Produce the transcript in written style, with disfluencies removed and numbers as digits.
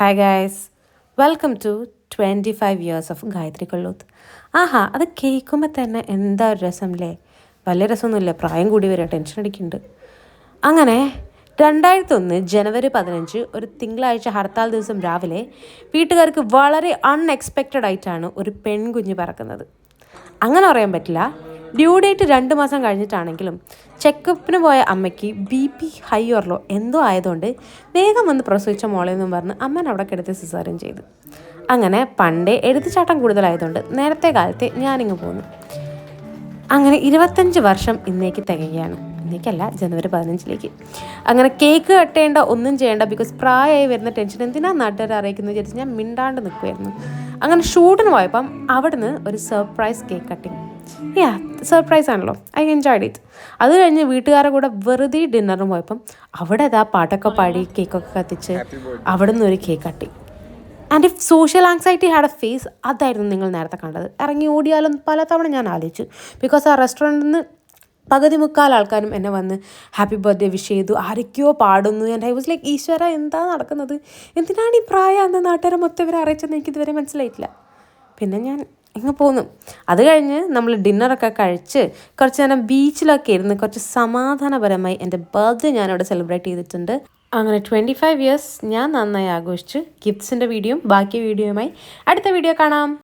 Hi guys, welcome to 25 years of Gayathri കൊള്ളൂത്ത്. അത് കേൾക്കുമ്പോൾ തന്നെ എന്താ ഒരു രസം അല്ലേ? വലിയ രസമൊന്നുമില്ല, പ്രായം കൂടി വരിക, ടെൻഷൻ അടിക്കുന്നുണ്ട്. അങ്ങനെ 2001 ജനുവരി 15 ഒരു തിങ്കളാഴ്ച ഹർത്താൽ ദിവസം രാവിലെ വീട്ടുകാർക്ക് വളരെ അൺഎക്സ്പെക്റ്റഡ് ആയിട്ടാണ് ഒരു പെൺകുഞ്ഞ് പറക്കുന്നത്. അങ്ങനെ പറയാൻ പറ്റില്ല. ഡ്യൂ ഡേറ്റ് 2 മാസം കഴിഞ്ഞിട്ടാണെങ്കിലും ചെക്കപ്പിന് പോയ അമ്മയ്ക്ക് BP ഹൈ ഓർലോ എന്തോ ആയതുകൊണ്ട് വേഗം വന്ന് പ്രസവിച്ച മോളെന്നും പറഞ്ഞ് അമ്മൻ അവിടെ കിടത്തി സിസേറിയൻ ചെയ്തു. അങ്ങനെ പണ്ടേ എടുത്തുചാട്ടം കൂടുതലായതുകൊണ്ട് നേരത്തെ കാലത്തെ ഞാനിങ്ങ് പോന്നു. അങ്ങനെ 25 വർഷം ഇന്നേക്ക് തികയാണ്. ഇന്നേക്കല്ല, ജനുവരി 15 അങ്ങനെ കേക്ക് കട്ടേണ്ട, ഒന്നും ചെയ്യേണ്ട, ബിക്കോസ് പ്രായമായി വരുന്ന ടെൻഷൻ എന്തിനാ നാട്ടുകാരെ അറിയിക്കുന്നത് വിചാരിച്ച് ഞാൻ മിണ്ടാണ്ട് നിൽക്കുമായിരുന്നു. അങ്ങനെ ഷൂട്ടിന് പോയപ്പം അവിടുന്ന് ഒരു സർപ്രൈസ് കേക്ക് കട്ടിങ്. സർപ്രൈസ് ആണല്ലോ, ഐ എൻജോയ്ഡ് ഇറ്റ്. അത് കഴിഞ്ഞ് വീട്ടുകാരുടെ കൂടെ വെറുതെ ഡിന്നറിന് പോയപ്പം അവിടെ പാട്ടൊക്കെ പാടി കേക്കൊക്കെ കത്തിച്ച് അവിടെ നിന്ന് ഒരു കേക്ക് കട്ടി. And if social anxiety had a face, അതായിരുന്നു നിങ്ങൾ നേരത്തെ കണ്ടത്. ഇറങ്ങി ഓടിയാലും പലതവണ ഞാൻ ആലോചിച്ചു. ബിക്കോസ് ആ റെസ്റ്റോറൻറ്റിൽ നിന്ന് പകുതി മുക്കാൽ ആൾക്കാരും എന്നെ വന്ന് ഹാപ്പി ബർത്ത്ഡേ വിഷ് ചെയ്തു, ആരൊക്കെയോ പാടുന്നു. ആൻഡ് ഐ വാസ് ലൈക്ക്, ഈശ്വര എന്താ നടക്കുന്നത്? എന്തിനാണ് ഈ പ്രായം അന്ന് നാട്ടുകാരെ മൊത്തം ഇവരെ അറിയിച്ചെന്ന് എനിക്ക് ഇതുവരെ മനസ്സിലായിട്ടില്ല. പിന്നെ ഞാൻ ഇങ്ങ് പോന്നു. അത് കഴിഞ്ഞ് നമ്മൾ ഡിന്നറൊക്കെ കഴിച്ച് കുറച്ച് നേരം ബീച്ചിലൊക്കെ ഇരുന്ന് കുറച്ച് സമാധാനപരമായി എൻ്റെ ബർത്ത്ഡേ ഞാനിവിടെ സെലിബ്രേറ്റ് ചെയ്തിട്ടുണ്ട്. അങ്ങനെ 25 ഇയേഴ്സ് ഞാൻ നന്നായി ആഘോഷിച്ചു. ഗിഫ്റ്റ്സിൻ്റെ വീഡിയോയും ബാക്കി വീഡിയോയുമായി അടുത്ത വീഡിയോ കാണാം.